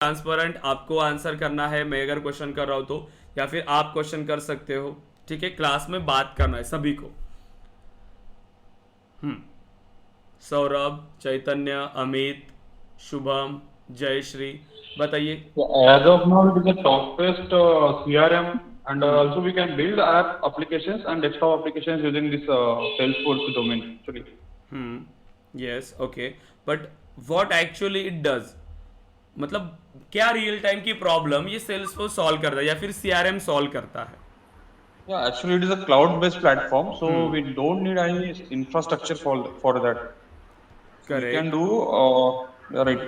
Transparent, आपको answer करना है, मैं अगर क्वेश्चन कर रहा हूं तो, या फिर आप क्वेश्चन कर सकते हो। ठीक है, क्लास में बात करना है सभी को। सौरभ, चैतन्य, अमित, शुभम, जयश्री, बताइए। As of now, it is a top-based CRM, and also we can build app applications and desktop applications using this Salesforce domain. Actually, yes, okay, but what actually it does, मतलब क्या real time की problem ये Salesforce solve करता है या फिर CRM solve करता है? yeah, actually it is a cloud-based platform, so we don't need any infrastructure for that. So we can correct. do yeah, right.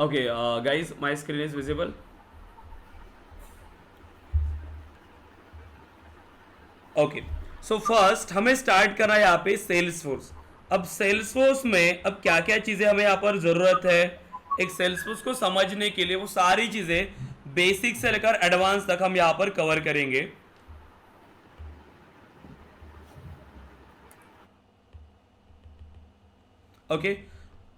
Okay guys, my screen is visible. Okay, so first हमें start करना है यहाँ पे Salesforce. अब Salesforce में अब क्या क्या चीज़ें हमें यहाँ पर ज़रूरत है, एक सेल्सफोर्स को समझने के लिए वो सारी चीज़ें बेसिक से लेकर एडवांस तक हम यहाँ पर कवर करेंगे। ओके,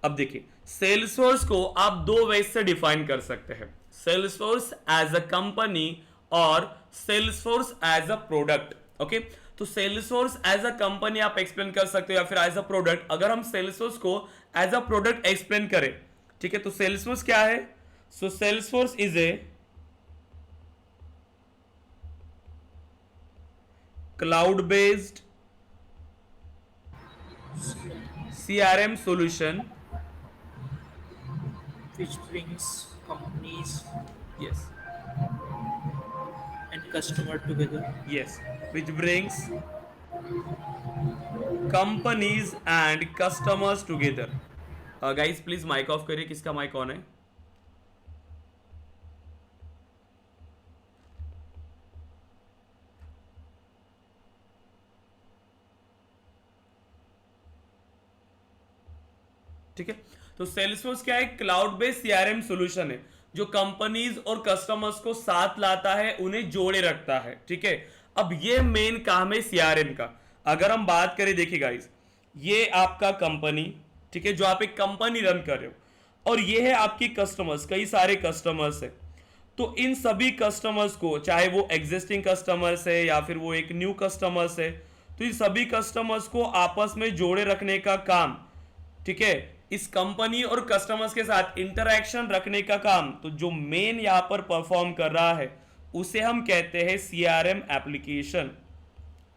अब देखिए, सेल्सफोर्स को आप दो वे से डिफाइन कर सकते हैं, सेल्सफोर्स एज अ कंपनी और Salesforce as a product. Okay, तो सेल्सफोर्स एज अ कंपनी आप एक्सप्लेन कर सकते हो या फिर एज अ प्रोडक्ट। अगर हम सेल्सफोर्स को एज अ प्रोडक्ट एक्सप्लेन करें, ठीक है, तो सेल्सफोर्स क्या है? So Salesforce is a cloud based CRM solution. which brings companies Yes, and customer together. yes, which brings companies and customers together. Guys, please mic off करिए, किसका mic on है? ठीक है, तो सेल्सफोर्स क्या है? क्लाउड बेस्ड सीआरएम सॉल्यूशन है जो कंपनीज और कस्टमर्स को साथ लाता है, उन्हें जोड़े रखता है। ठीक है, अब ये मेन काम है सीआरएम का। अगर हम बात करें, देखिए गाइस, ये आपका कंपनी, ठीक है, जो आप एक कंपनी रन कर रहे हो, और ये है आपकी कस्टमर्स, कई सारे कस्टमर्स है। तो इन सभी कस्टमर्स को, चाहे वो एग्जिस्टिंग कस्टमर्स है या फिर वो एक न्यू कस्टमर्स है, तो इन सभी कस्टमर्स को आपस में जोड़े रखने का काम, ठीक है, इस कंपनी और कस्टमर्स के साथ इंटरैक्शन रखने का काम, तो जो मेन यहां पर परफॉर्म कर रहा है उसे हम कहते हैं सीआरएम एप्लीकेशन।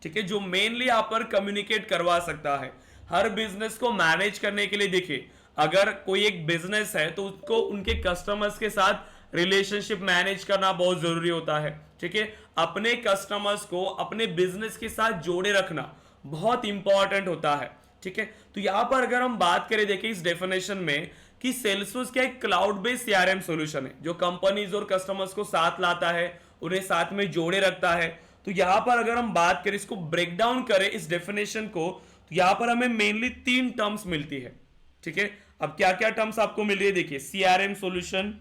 ठीक है, जो मेनली यहां पर कम्युनिकेट करवा सकता है हर बिजनेस को मैनेज करने के लिए। देखिए, अगर कोई एक बिजनेस है तो उसको उनके कस्टमर्स के साथ रिलेशनशिप मैनेज करना बहुत जरूरी होता है। ठीक है, अपने कस्टमर्स को अपने बिजनेस के साथ जोड़े रखना बहुत इंपॉर्टेंट होता है। ठीक है, तो यहां पर अगर हम बात करें, देखिए इस डेफिनेशन में, कि सेल्सफोर्स क्या एक क्लाउड बेस्ड सीआरएम सॉल्यूशन है जो कंपनीज और कस्टमर्स को साथ लाता है, उन्हें साथ में जोड़े रखता है। तो यहां पर अगर हम बात करें, इसको ब्रेक डाउन करें इस डेफिनेशन को, तो यहां पर हमें मेनली 3 टर्म्स मिलती है। ठीक है, अब क्या क्या टर्म्स आपको मिल रही है, देखिए, सीआरएम सॉल्यूशन,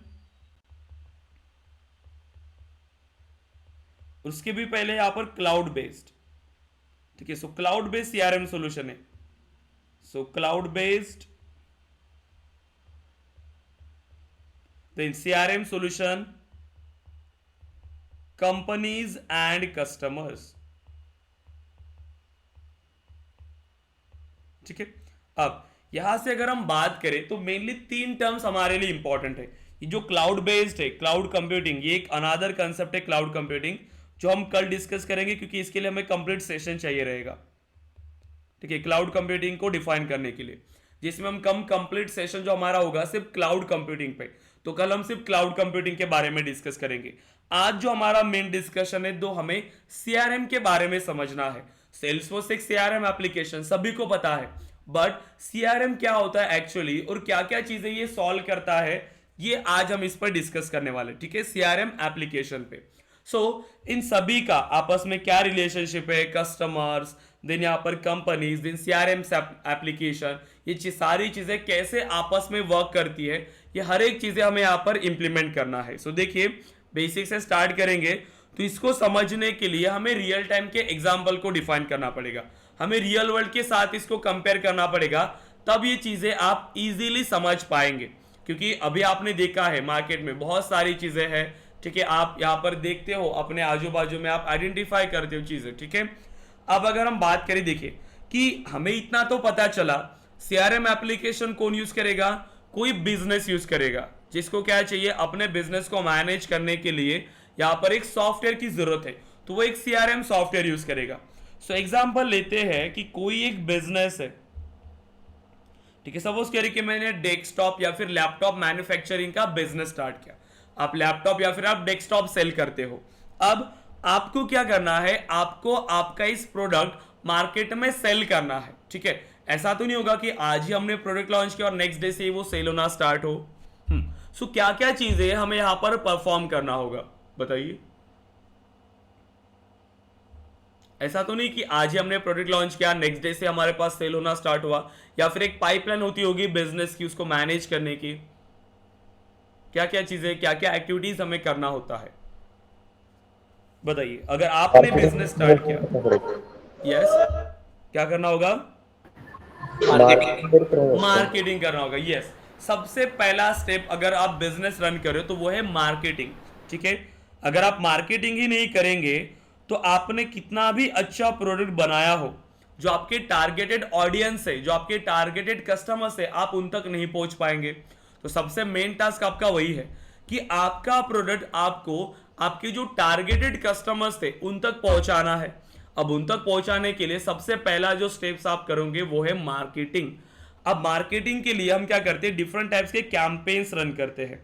उसके भी पहले यहां पर क्लाउड बेस्ड। ठीक है, so cloud based CRM solution है। So cloud based, then CRM solution, companies and customers। ठीक है, अब यहां से अगर हम बात करें तो मेनली 3 टर्म्स हमारे लिए इंपॉर्टेंट है। ये जो क्लाउड बेस्ड है, क्लाउड कंप्यूटिंग, ये एक अनदर कंसेप्ट है क्लाउड कंप्यूटिंग, जो हम कल डिस्कस करेंगे क्योंकि इसके लिए हमें कंप्लीट सेशन चाहिए रहेगा। ठीक है, क्लाउड कंप्यूटिंग को डिफाइन करने के लिए, जिसमें हम कंप्लीट सेशन जो हमारा होगा सिर्फ क्लाउड कंप्यूटिंग पे, तो कल हम सिर्फ क्लाउड कंप्यूटिंग के बारे में डिस्कस करेंगे। आज जो हमारा मेन डिस्कशन है, तो हमें सीआरएम के बारे में समझना है। सेल्सफोर्स एक सीआरएम एप्लीकेशन सभी को पता है, बट सीआरएम क्या होता है एक्चुअली और क्या क्या चीजें ये सॉल्व करता है, ये आज हम इस पर डिस्कस करने वाले। ठीक है, सीआरएम एप्लीकेशन पे। सो इन सभी का आपस में क्या रिलेशनशिप है, कस्टमर्स, देन यहाँ पर कंपनीज, देन सीआरएम एप्लीकेशन, ये सारी चीजें कैसे आपस में वर्क करती है, ये हर एक चीजें हमें यहाँ पर इंप्लीमेंट करना है। सो देखिए, बेसिक से स्टार्ट करेंगे, तो इसको समझने के लिए हमें रियल टाइम के एग्जाम्पल को डिफाइन करना पड़ेगा, हमें रियल वर्ल्ड के साथ इसको कंपेयर करना पड़ेगा, तब ये चीजें आप इजीली समझ पाएंगे, क्योंकि अभी आपने देखा है मार्केट में बहुत सारी चीजें हैं, ठीक है, आप यहाँ पर देखते हो अपने आजू बाजू में, आप आइडेंटिफाई करते हो चीजें, ठीक है। अब अगर हम बात करें, देखिए कि हमें इतना तो पता चला सीआरएम एप्लीकेशन कौन यूज करेगा, कोई बिजनेस यूज करेगा जिसको क्या चाहिए, अपने बिजनेस को मैनेज करने के लिए यहाँ पर एक सॉफ्टवेयर की जरूरत है, तो वो एक सीआरएम सॉफ्टवेयर यूज करेगा। सो एग्जांपल लेते हैं कि कोई एक बिजनेस है, ठीक है, सपोज करिए कि मैंने डेस्कटॉप या फिर लैपटॉप मैन्युफैक्चरिंग का बिजनेस स्टार्ट किया। आप लैपटॉप या फिर आप डेस्कटॉप सेल करते हो। अब आपको क्या करना है, आपको आपका इस प्रोडक्ट मार्केट में सेल करना है, ठीक है। ऐसा तो नहीं होगा कि आज ही हमने प्रोडक्ट लॉन्च किया और नेक्स्ट डे से ही वो सेल होना स्टार्ट हो। सो क्या क्या चीजें हमें यहां पर परफॉर्म करना होगा, बताइए। ऐसा तो नहीं कि आज ही हमने प्रोडक्ट लॉन्च किया, नेक्स्ट डे से हमारे पास सेल होना स्टार्ट हुआ, या फिर एक पाइपलाइन होती होगी बिजनेस की, उसको मैनेज करने की। क्या क्या चीजें, क्या क्या एक्टिविटीज हमें करना होता है, बताइए। अगर आपने बिजनेस स्टार्ट किया, यस, क्या करना होगा, मार्केटिंग करना होगा, यस। सबसे पहला स्टेप अगर आप बिजनेस रन कर रहे हो तो वो है मार्केटिंग, ठीक है। अगर आप मार्केटिंग ही नहीं करेंगे तो आपने कितना भी अच्छा प्रोडक्ट बनाया हो, जो आपके टारगेटेड ऑडियंस है, जो आपके टारगेटेड कस्टमर्स है, आप उन तक नहीं पहुंच पाएंगे। तो सबसे मेन टास्क आपका वही है कि आपका प्रोडक्ट आपको आपके जो टारगेटेड कस्टमर्स थे उन तक पहुंचाना है। अब उन तक पहुंचाने के लिए सबसे पहला जो स्टेप्स आप करोगे वो है मार्केटिंग। अब मार्केटिंग के लिए हम क्या करते हैं, डिफरेंट टाइप्स के कैंपेन्स रन करते हैं।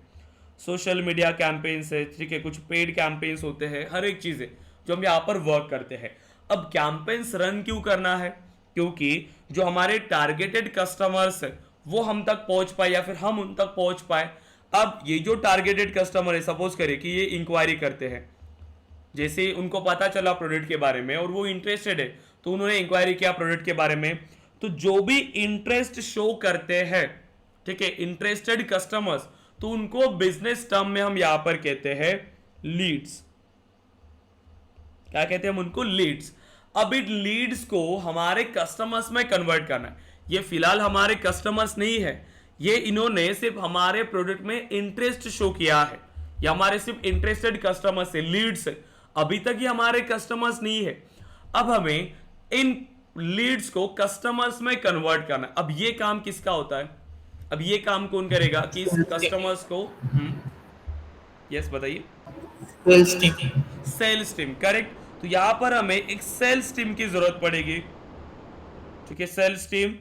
सोशल मीडिया कैंपेन्स है, ठीक है, कुछ पेड कैंपेन्स होते हैं, हर एक चीज है जो हम यहाँ पर वर्क करते हैं। अब कैंपेन्स रन क्यों करना है, क्योंकि जो हमारे टारगेटेड कस्टमर्स है वो हम तक पहुंच पाए या फिर हम उन तक पहुंच पाए। अब ये जो टारगेटेड कस्टमर है, सपोज करें कि ये इंक्वायरी करते हैं, जैसे उनको पता चला प्रोडक्ट के बारे में और वो इंटरेस्टेड है, तो उन्होंने इंक्वायरी किया प्रोडक्ट के बारे में। तो जो भी इंटरेस्ट शो करते हैं, ठीक है, इंटरेस्टेड कस्टमर्स, तो उनको बिजनेस टर्म में हम यहां पर कहते हैं लीड्स। क्या कहते हैं हम उनको, लीड्स। अब इन लीड्स को हमारे कस्टमर्स में कन्वर्ट करना है। ये फिलहाल हमारे कस्टमर्स नहीं है, ये इन्होंने सिर्फ हमारे प्रोडक्ट में इंटरेस्ट शो किया है, ये हमारे सिर्फ इंटरेस्टेड कस्टमर्स है, लीड्स है, अभी तक ये हमारे कस्टमर्स नहीं है। अब हमें इन लीड्स को कस्टमर्स में कन्वर्ट करना है। अब ये काम किसका होता है, अब ये काम कौन करेगा कि इस कस्टमर्स को, यस बताइए, sales team. Sales team, correct. तो यहां पर हमें एक सेल्स टीम की जरूरत पड़ेगी, ठीक है, सेल्स टीम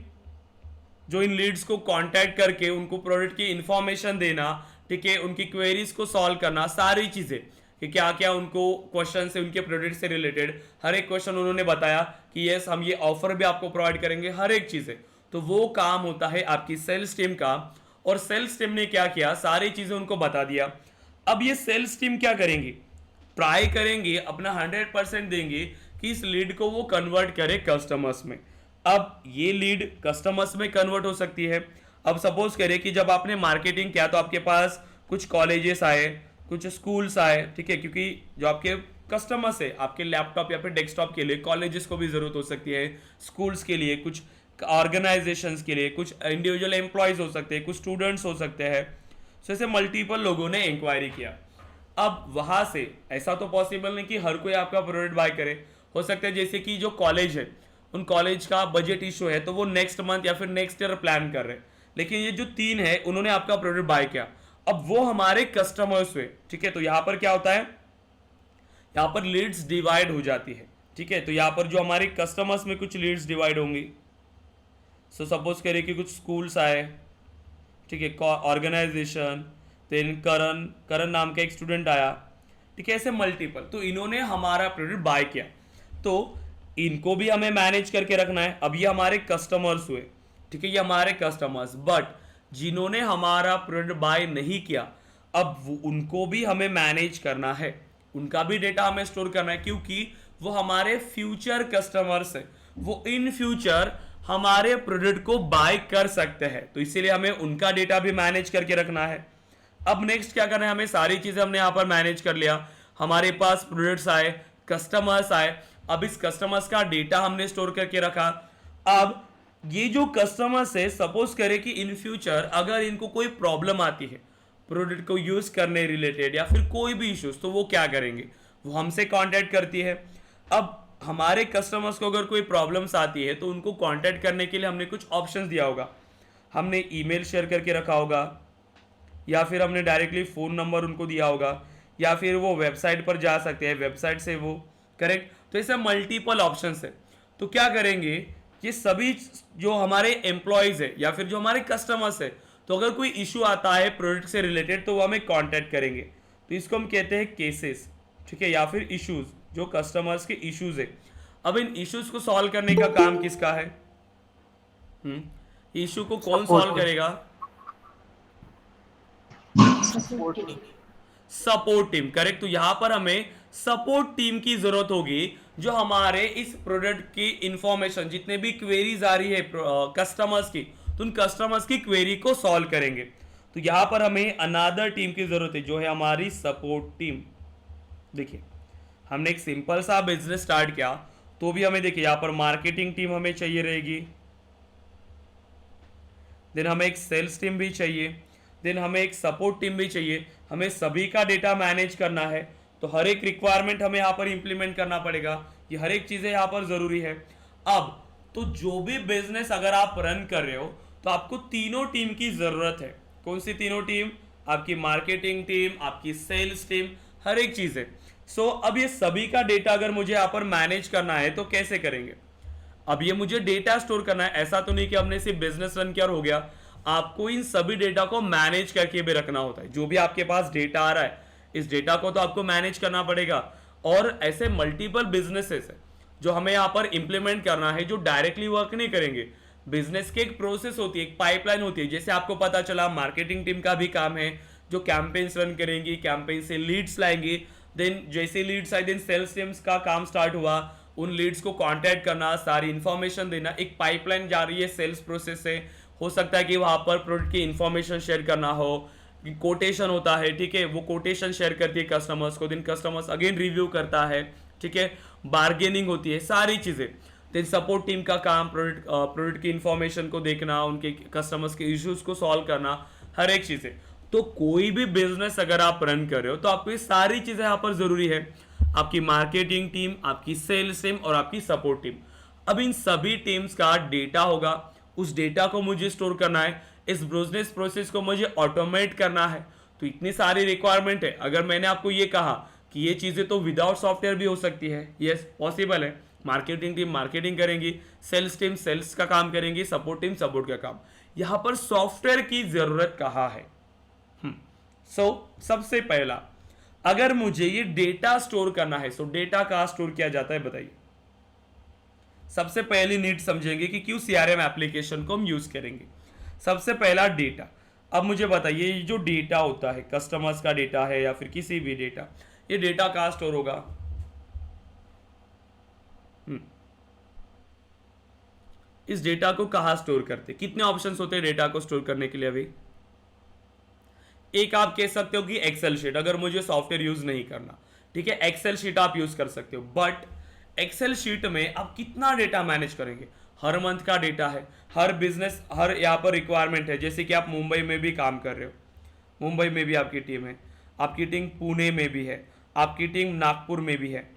जो इन लीड्स को कांटेक्ट करके उनको प्रोडक्ट की इंफॉर्मेशन देना, ठीक है, उनकी क्वेरीज को सॉल्व करना, सारी चीजें कि क्या क्या उनको क्वेश्चन से उनके प्रोडक्ट से रिलेटेड, हर एक क्वेश्चन उन्होंने बताया कि यस हम ये ऑफर भी आपको प्रोवाइड करेंगे, हर एक चीजें। तो वो काम होता है आपकी सेल्स टीम का, और सेल्स टीम ने क्या किया, सारी चीजें उनको बता दिया। अब ये सेल्स टीम क्या करेंगी, ट्राई करेंगे, अपना 100% देंगे कि इस लीड को वो कन्वर्ट करे कस्टमर्स में। अब ये लीड कस्टमर्स में कन्वर्ट हो सकती है। अब सपोज करें कि जब आपने मार्केटिंग किया तो आपके पास कुछ कॉलेजेस आए, कुछ स्कूल्स आए, ठीक है, क्योंकि जो आपके कस्टमर्स है आपके लैपटॉप या फिर डेस्कटॉप के लिए कॉलेजेस को भी जरूरत हो सकती है, स्कूल्स के लिए, कुछ ऑर्गेनाइजेशंस के लिए, कुछ इंडिविजुअल एम्प्लॉयज हो सकते हैं, कुछ स्टूडेंट्स हो सकते हैं। सो ऐसे मल्टीपल लोगों ने इंक्वायरी किया। अब वहां से ऐसा तो पॉसिबल नहीं कि हर कोई आपका प्रोडक्ट बाय करे, हो सकता है जैसे कि जो कॉलेज है उन कॉलेज का बजट इशू है तो वो नेक्स्ट मंथ या फिर नेक्स्ट ईयर प्लान कर रहे हैं, लेकिन ये जो 3 है उन्होंने आपका प्रोडक्ट बाय किया, अब वो हमारे कस्टमर्स हुए, ठीक है। तो यहां पर क्या होता है, यहां पर लीड्स डिवाइड हो जाती है, ठीक है। तो यहां पर जो हमारे कस्टमर्स में कुछ लीड्स डिवाइड होंगी। सो सपोज करें कि कुछ स्कूल्स आए, ठीक है, ऑर्गेनाइजेशन, देन करण नाम का एक स्टूडेंट आया, ठीक है, ऐसे मल्टीपल। तो इन्होंने हमारा प्रोडक्ट बाय किया, तो इनको भी हमें मैनेज करके रखना है। अब ये हमारे कस्टमर्स हुए, ठीक है, ये हमारे कस्टमर्स, बट जिन्होंने हमारा प्रोडक्ट बाय नहीं किया, अब उनको भी हमें मैनेज करना है, उनका भी डेटा हमें स्टोर करना है, क्योंकि वो हमारे फ्यूचर कस्टमर्स हैं, वो इन फ्यूचर हमारे प्रोडक्ट को बाय कर सकते हैं, तो इसीलिए हमें उनका डेटा भी मैनेज करके रखना है। अब नेक्स्ट क्या करना है, हमें सारी चीजें हमने यहाँ पर मैनेज कर लिया, हमारे पास प्रोडक्ट्स आए, कस्टमर्स आए, अब इस कस्टमर्स का डेटा हमने स्टोर करके रखा। अब ये जो कस्टमर्स है, सपोज करें कि इन फ्यूचर अगर इनको कोई प्रॉब्लम आती है प्रोडक्ट को यूज करने रिलेटेड या फिर कोई भी इश्यूज, तो वो क्या करेंगे, वो हमसे कांटेक्ट करती है। अब हमारे कस्टमर्स को अगर कोई प्रॉब्लम्स आती है तो उनको कांटेक्ट करने के लिए हमने कुछ ऑप्शंस दिया होगा, हमने ईमेल शेयर करके रखा होगा, या फिर हमने डायरेक्टली फ़ोन नंबर उनको दिया होगा, या फिर वो वेबसाइट पर जा सकते हैं, वेबसाइट से वो करेक्ट। तो ऐसे मल्टीपल ऑप्शंस है। तो क्या करेंगे, ये सभी जो हमारे एम्प्लॉयज़ है या फिर जो हमारे कस्टमर्स है, तो अगर कोई इशू आता है प्रोडक्ट से रिलेटेड तो वो हमें कांटेक्ट करेंगे। तो इसको हम कहते हैं केसेस, ठीक है, या फिर इश्यूज, जो कस्टमर्स के इश्यूज है। अब इन इश्यूज को सॉल्व करने का काम किसका है? इशू को कौन सॉल्व करेगा? Support team. Support team, correct. तो यहां पर हमें सपोर्ट टीम की जरूरत होगी जो हमारे इस प्रोडक्ट की इंफॉर्मेशन, जितने भी क्वेरीज आ रही है कस्टमर्स की, तो उन कस्टमर्स की क्वेरी को सॉल्व करेंगे। तो यहां पर हमें अनदर टीम की जरूरत है जो है हमारी सपोर्ट टीम। देखिए, हमने एक सिंपल सा बिजनेस स्टार्ट किया तो भी हमें देखिए यहां पर मार्केटिंग टीम हमें चाहिए रहेगी, देन हमें एक सेल्स टीम भी चाहिए, देन हमें एक सपोर्ट टीम भी चाहिए। हमें सभी का डेटा मैनेज करना है, तो हर एक रिक्वायरमेंट हमें यहाँ पर इंप्लीमेंट करना पड़ेगा। ये हर एक चीज़ें यहाँ पर ज़रूरी है। अब तो जो भी बिजनेस अगर आप रन कर रहे हो तो आपको तीनों टीम की ज़रूरत है। कौन सी तीनों टीम? आपकी मार्केटिंग टीम, आपकी सेल्स टीम, हर एक चीज़ है। सो अब ये सभी का डेटा अगर मुझे यहाँ पर मैनेज करना है तो कैसे करेंगे? अब ये मुझे डेटा स्टोर करना है, ऐसा तो नहीं कि हमने सिर्फ बिजनेस रन किया और हो गया। आपको इन सभी डेटा को मैनेज करके भी रखना होता है। जो भी आपके पास डेटा आ रहा है, इस डेटा को तो आपको मैनेज करना पड़ेगा। और ऐसे मल्टीपल बिजनेसेस है जो हमें यहाँ पर इंप्लीमेंट करना है, जो डायरेक्टली वर्क नहीं करेंगे। बिजनेस की एक प्रोसेस होती है, एक पाइपलाइन होती है। जैसे आपको पता चला मार्केटिंग टीम का भी काम है जो कैंपेन्स रन करेंगी, कैंपेन से लीड्स लाएंगी, देन जैसे लीड्स आए देन सेल्स टीम्स का काम स्टार्ट हुआ, उन लीड्स को कांटेक्ट करना, सारी इंफॉर्मेशन देना। एक पाइपलाइन जा रही है सेल्स प्रोसेस से। हो सकता है कि वहाँ पर प्रोडक्ट की इंफॉर्मेशन शेयर करना हो, कोटेशन होता है, ठीक है, वो कोटेशन शेयर करती है कस्टमर्स को, देन कस्टमर्स अगेन रिव्यू करता है, ठीक है, बार्गेनिंग होती है, सारी चीज़ें। देन सपोर्ट टीम का काम प्रोडक्ट की इंफॉर्मेशन को देखना, उनके कस्टमर्स के इश्यूज को सॉल्व करना, हर एक चीज़ें। तो कोई भी बिजनेस अगर आप रन कर रहे हो तो आपको ये सारी चीज़ें यहाँ पर ज़रूरी है। आपकी मार्केटिंग टीम, आपकी सेल्स टीम और आपकी सपोर्ट टीम। अब इन सभी टीम्स का डेटा होगा, उस डेटा को मुझे स्टोर करना है, इस बिजनेस प्रोसेस को मुझे ऑटोमेट करना है। तो इतनी सारी रिक्वायरमेंट है। अगर मैंने आपको ये कहा कि ये चीज़ें तो विदाउट सॉफ्टवेयर भी हो सकती है, यस पॉसिबल है। मार्केटिंग टीम मार्केटिंग करेंगी, सेल्स टीम सेल्स का काम करेंगी, सपोर्ट टीम सपोर्ट का काम। यहाँ पर सॉफ्टवेयर की जरूरत कहाँ है? सबसे पहला, अगर मुझे ये डेटा स्टोर करना है, डेटा कहाँ स्टोर किया जाता है बताइए। सबसे पहली नीड समझेंगे कि क्यों सीआरएम एप्लीकेशन को हम यूज करेंगे। सबसे पहला डेटा। अब मुझे बताइए, ये जो डेटा होता है, कस्टमर्स का डेटा है या फिर किसी भी डेटा, ये डेटा कहाँ स्टोर होगा? इस डेटा को कहाँ स्टोर करते? कितने ऑप्शंस होते हैं डेटा को स्टोर करने के लिए? अभी एक आप कह सकते हो कि एक्सेल शीट, अगर मुझे सॉफ्टवेयर यूज नहीं करना, ठीक है, एक्सेल शीट आप यूज कर सकते हो। बट एक्सेल शीट में आप कितना डेटा मैनेज करेंगे? हर मंथ का डेटा है, हर बिजनेस, हर यहाँ पर रिक्वायरमेंट है। जैसे कि आप मुंबई में भी काम कर रहे हो, मुंबई में भी आपकी टीम है, आपकी टीम पुणे में भी है, आपकी टीम नागपुर में भी है।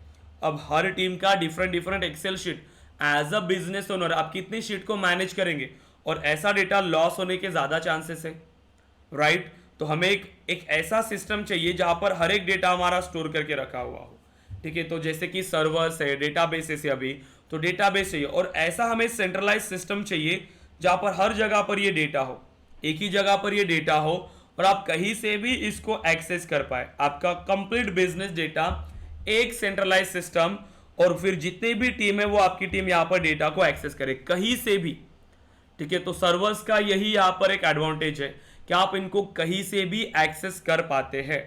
अब हर टीम का different different Excel sheet. As a business owner आप कितनी शीट को मैनेज करेंगे? और ऐसा डेटा लॉस होने के ज़्यादा चांसेस है, राइट। तो हमें एक ऐसा सिस्टम चाहिए जहां पर हर एक डेटा हमारा स्टोर करके रखा हुआ हो, ठीक है। तो जैसे कि सर्वर्स है, डेटाबेसेस है, अभी तो डेटाबेस चाहिए, और ऐसा हमें सेंट्रलाइज सिस्टम चाहिए जहां पर हर जगह पर ये डेटा हो, एक ही जगह पर ये डेटा हो और आप कहीं से भी इसको एक्सेस कर पाए। आपका कंप्लीट बिजनेस डेटा एक सेंट्रलाइज सिस्टम, और फिर जितनी भी टीम है वो आपकी टीम यहाँ पर डेटा को एक्सेस करे कहीं से भी, ठीक है। तो सर्वर्स का यही यहाँ पर एक एडवांटेज है कि आप इनको कहीं से भी एक्सेस कर पाते हैं,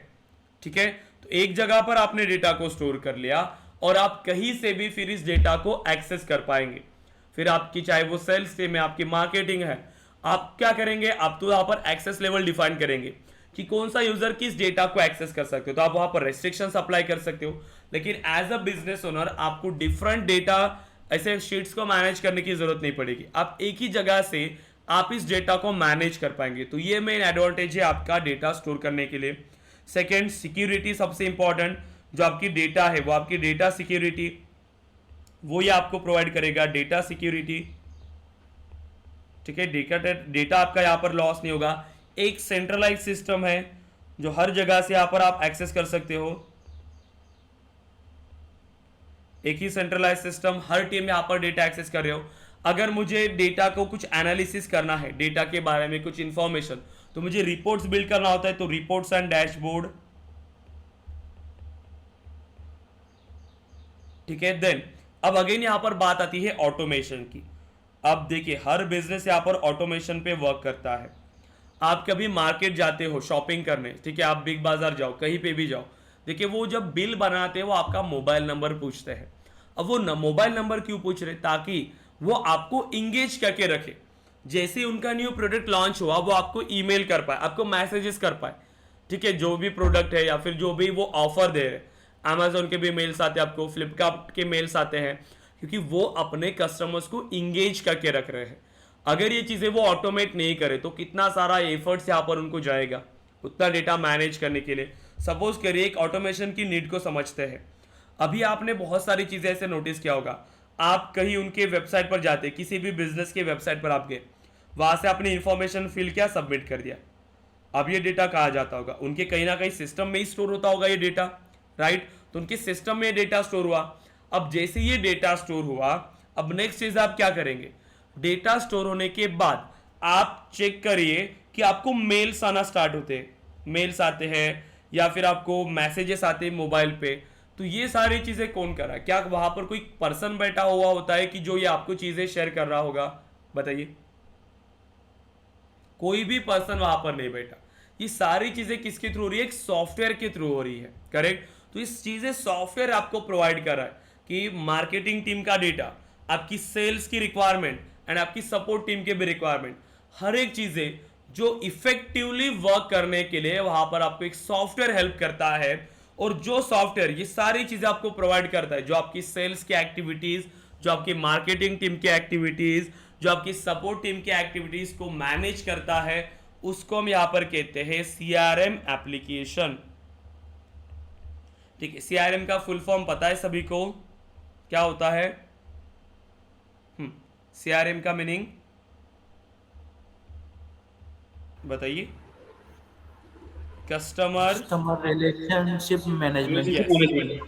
ठीक है। तो एक जगह पर आपने डेटा को स्टोर कर लिया और आप कहीं से भी फिर इस डेटा को एक्सेस कर पाएंगे। फिर आपकी चाहे वो सेल्स टीम है, आपकी मार्केटिंग है, आप क्या करेंगे? आप तो यहाँ पर एक्सेस लेवल डिफाइन करेंगे कि कौन सा यूजर किस डेटा को एक्सेस कर सकते हो। तो आप वहां पर रेस्ट्रिक्शंस अप्लाई कर सकते हो। लेकिन एज अ बिजनेस ओनर आपको डिफरेंट डेटा ऐसे शीट्स को मैनेज करने की जरूरत नहीं पड़ेगी, आप एक ही जगह से आप इस डेटा को मैनेज कर पाएंगे। तो ये मेन एडवांटेज है आपका डेटा स्टोर करने के लिए। सेकेंड, सिक्योरिटी सबसे इंपॉर्टेंट, जो आपकी डेटा है वो आपकी डेटा सिक्योरिटी, वो ये आपको प्रोवाइड करेगा, डेटा सिक्योरिटी। ठीक है, डेटा आपका यहाँ पर लॉस नहीं होगा। एक सेंट्रलाइज सिस्टम है जो हर जगह से यहाँ पर आप एक्सेस कर सकते हो, एक ही सेंट्रलाइज सिस्टम, हर टीम यहाँ पर डेटा एक्सेस कर रहे हो। अगर मुझे डेटा को कुछ एनालिसिस करना है, डेटा के बारे में कुछ इंफॉर्मेशन, तो मुझे रिपोर्ट्स बिल्ड करना होता है, तो रिपोर्ट्स एंड डैशबोर्ड। ठीक है, देन अब अगेन यहां पर बात आती है ऑटोमेशन की। अब देखिए, हर बिजनेस यहां पर ऑटोमेशन पे वर्क करता है। आप कभी मार्केट जाते हो शॉपिंग करने, ठीक है, आप बिग बाजार जाओ, कहीं पे भी जाओ, देखिए वो जब बिल बनाते हैं वो आपका मोबाइल नंबर पूछते हैं। अब वो मोबाइल नंबर क्यों पूछ रहे? ताकि वो आपको इंगेज करके रखे। जैसे ही उनका न्यू प्रोडक्ट लॉन्च हुआ वो आपको ईमेल कर पाए, आपको मैसेजेस कर पाए। ठीक है, जो भी प्रोडक्ट है या फिर जो भी वो ऑफर दे रहे, अमेजोन के भी मेल्स आते हैं आपको, फ्लिपकार्ट के मेल्स आते हैं, क्योंकि वो अपने कस्टमर्स को इंगेज करके रख रहे हैं। अगर ये चीज़ें वो ऑटोमेट नहीं करे तो कितना सारा एफर्ट्स यहाँ पर उनको जाएगा उतना डेटा मैनेज करने के लिए। सपोज करिए एक ऑटोमेशन की नीड को समझते हैं। अभी आपने बहुत सारी चीज़ें ऐसे नोटिस किया होगा, आप कहीं उनके वेबसाइट पर जाते, किसी भी बिजनेस के वेबसाइट पर आप गए, वहाँ से आपने इंफॉर्मेशन फिल किया, सबमिट कर दिया। अब ये डेटा कहाँ जाता होगा? उनके कहीं ना कहीं सिस्टम में ही स्टोर होता होगा ये डेटा, राइट? तो उनके सिस्टम में डेटा स्टोर हुआ। अब जैसे ये डेटा स्टोर हुआ, अब नेक्स्ट चीज आप क्या करेंगे? डेटा स्टोर होने के बाद आप चेक करिए कि आपको मेल्स आना स्टार्ट होते हैं, मेल्स आते हैं या फिर आपको मैसेजेस आते हैं मोबाइल पे। तो ये सारी चीजें कौन कर रहा है? क्या वहां पर कोई पर्सन बैठा हुआ होता है कि जो ये आपको चीजें शेयर कर रहा होगा? बताइए, कोई भी पर्सन वहां पर नहीं बैठा। ये सारी चीजें किसके थ्रू हो रही है? एक सॉफ्टवेयर के थ्रू हो रही है, करेक्ट? तो इस चीजें सॉफ्टवेयर आपको प्रोवाइड कर रहा है कि मार्केटिंग टीम का डेटा, आपकी सेल्स की रिक्वायरमेंट एंड आपकी सपोर्ट टीम के भी रिक्वायरमेंट, हर एक चीजें जो इफेक्टिवली वर्क करने के लिए वहां पर आपको एक सॉफ्टवेयर हेल्प करता है। और जो सॉफ्टवेयर ये सारी चीजें आपको प्रोवाइड करता है, जो आपकी सेल्स की एक्टिविटीज, जो आपकी मार्केटिंग टीम की एक्टिविटीज, जो आपकी सपोर्ट टीम की एक्टिविटीज को मैनेज करता है, उसको हम यहां पर कहते हैं सीआरएम एप्लीकेशन। ठीक है, सीआरएम का फुल फॉर्म पता है सभी को क्या होता है? सीआरएम का मीनिंग बताइए। Customer relationship management.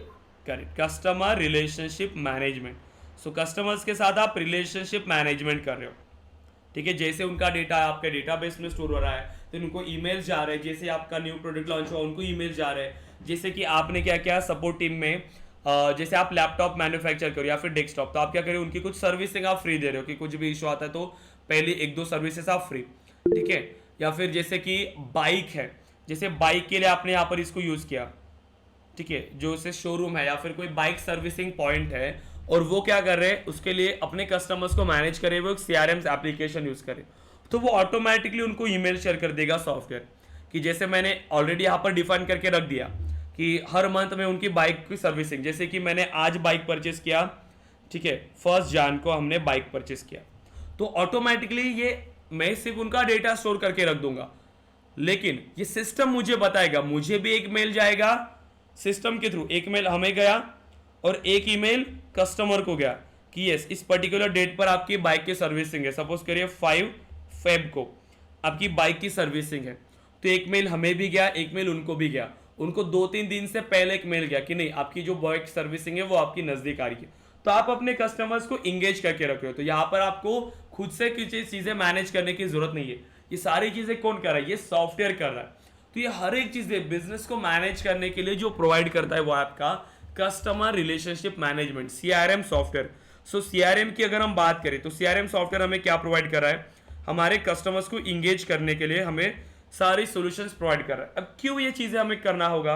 Correct, customer relationship management. सो कस्टमर्स के साथ आप रिलेशनशिप मैनेजमेंट कर रहे हो। ठीक है, जैसे उनका डेटा आपके डेटाबेस में स्टोर हो रहा है तो उनको ईमेल जा रहे हैं, जैसे आपका न्यू प्रोडक्ट लॉन्च हुआ उनको ईमेल जा रहे हैं। जैसे कि आपने क्या किया सपोर्ट टीम में, जैसे आप लैपटॉप मैन्युफैक्चर करो या फिर डेस्कटॉप, तो आप क्या करें, उनकी कुछ सर्विसिंग आप फ्री दे रहे हो कि कुछ भी इशू आता है तो पहले एक दो सर्विसेज आप फ्री। ठीक है, या फिर जैसे कि बाइक है, जैसे बाइक के लिए आपने यहाँ पर इसको यूज किया, ठीक है, जो से शोरूम है या फिर कोई बाइक सर्विसिंग पॉइंट है और वो क्या कर रहे हैं, उसके लिए अपने कस्टमर्स को मैनेज करे वो एक सीआरएम एप्लीकेशन यूज करे, तो वो ऑटोमेटिकली उनको ईमेल शेयर कर देगा सॉफ्टवेयर कि जैसे मैंने ऑलरेडी यहाँ पर डिफाइन करके रख दिया कि हर मंथ में उनकी बाइक की सर्विसिंग, जैसे कि मैंने आज बाइक परचेस किया, ठीक है, 1 जान को हमने बाइक परचेस किया, तो ऑटोमेटिकली ये मैं सिर्फ उनका डेटा स्टोर करके रख दूंगा, लेकिन ये सिस्टम मुझे बताएगा, मुझे भी एक मेल जाएगा सिस्टम के थ्रू, एक मेल हमें गया और एक ईमेल कस्टमर को गया कि यस इस पर्टिकुलर डेट पर आपकी बाइक की सर्विसिंग है। सपोज करिए 5 फेब को आपकी बाइक की सर्विसिंग है, तो एक मेल हमें भी गया, एक मेल उनको भी गया। उनको 2-3 दिन से पहले एक मेल गया कि नहीं आपकी जो बाइक सर्विसिंग है वो आपकी नजदीक आ रही है। तो आप अपने कस्टमर्स को इंगेज करके रख रहे हो, तो यहाँ पर आपको खुद से कुछ चीजें मैनेज करने की जरूरत नहीं है। ये सारी चीजें कौन कर रहा है? ये सॉफ्टवेयर कर रहा है। तो ये हर एक चीज बिजनेस को मैनेज करने के लिए जो प्रोवाइड करता है वो आपका customer relationship management, CRM software. So CRM की अगर हम बात करें तो सीआरएम सॉफ्टवेयर हमें क्या प्रोवाइड कर रहा है? हमारे कस्टमर्स को इंगेज करने के लिए हमें सारी सॉल्यूशंस प्रोवाइड कर रहा है। अब क्यों ये चीजें हमें करना होगा?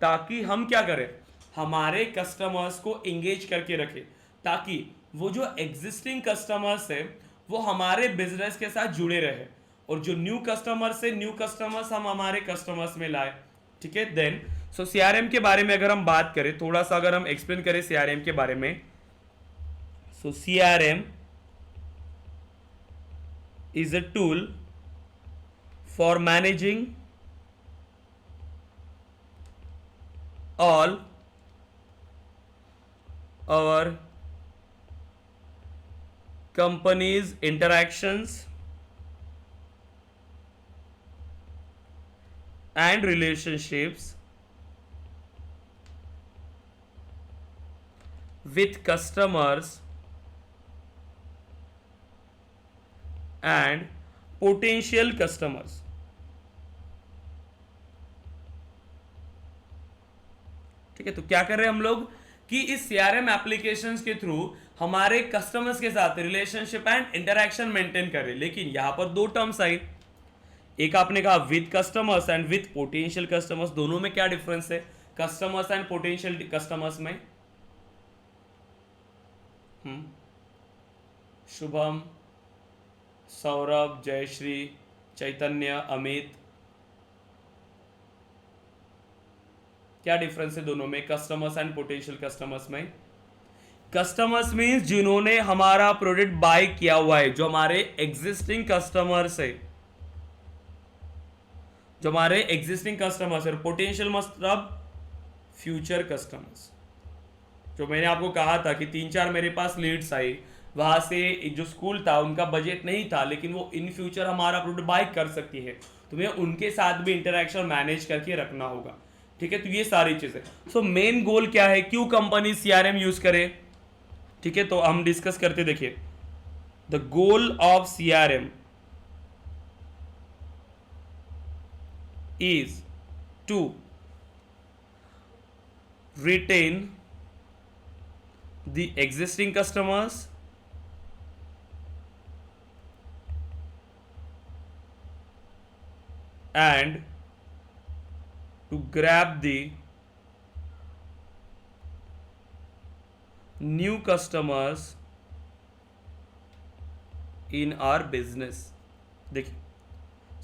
ताकि हम क्या करें, हमारे कस्टमर्स को इंगेज करके रखें, ताकि वो जो एग्जिस्टिंग कस्टमर्स है वो हमारे बिजनेस के साथ जुड़े रहे, और जो न्यू कस्टमर्स है न्यू कस्टमर्स हम हमारे कस्टमर्स में लाए। ठीक है, देन सो सीआरएम के बारे में अगर हम बात करें, थोड़ा सा अगर हम एक्सप्लेन करें सीआरएम के बारे में। So CRM is a tool for managing all our company's interactions and relationships with customers and potential customers. ठीक है, तो क्या कर रहे हैं हम लोग कि इस सीआरएम एप्लीकेशंस के थ्रू हमारे कस्टमर्स के साथ रिलेशनशिप एंड इंटरेक्शन मेंटेन कर रहे हैं। लेकिन यहां पर दो टर्म्स आई, एक आपने कहा with customers and with potential customers. दोनों में क्या डिफरेंस है कस्टमर्स एंड पोटेंशियल कस्टमर्स में? शुभम, सौरभ, जयश्री, चैतन्य, अमित, क्या डिफरेंस है दोनों में कस्टमर्स एंड पोटेंशियल कस्टमर्स में? कस्टमर्स मींस जिन्होंने हमारा प्रोडक्ट बाय किया हुआ है, जो हमारे एग्जिस्टिंग कस्टमर्स है, जो हमारे एग्जिस्टिंग कस्टमर्स है। पोटेंशियल मतलब फ्यूचर कस्टमर्स। जो मैंने आपको कहा था कि 3-4 मेरे पास लीड्स आई, वहां से जो स्कूल था उनका बजट नहीं था, लेकिन वो इन फ्यूचर हमारा प्रोडक्ट बाय कर सकती है, तुम्हें उनके साथ भी इंटरेक्शन मैनेज करके रखना होगा। ठीक है, तो ये सारी चीजें। सो मेन गोल क्या है, क्यों कंपनी सीआरएम यूज करे? ठीक है, तो हम डिस्कस करते, देखिए the goal of CRM is to retain the existing customers and to grab the new customers in our business। देखिए,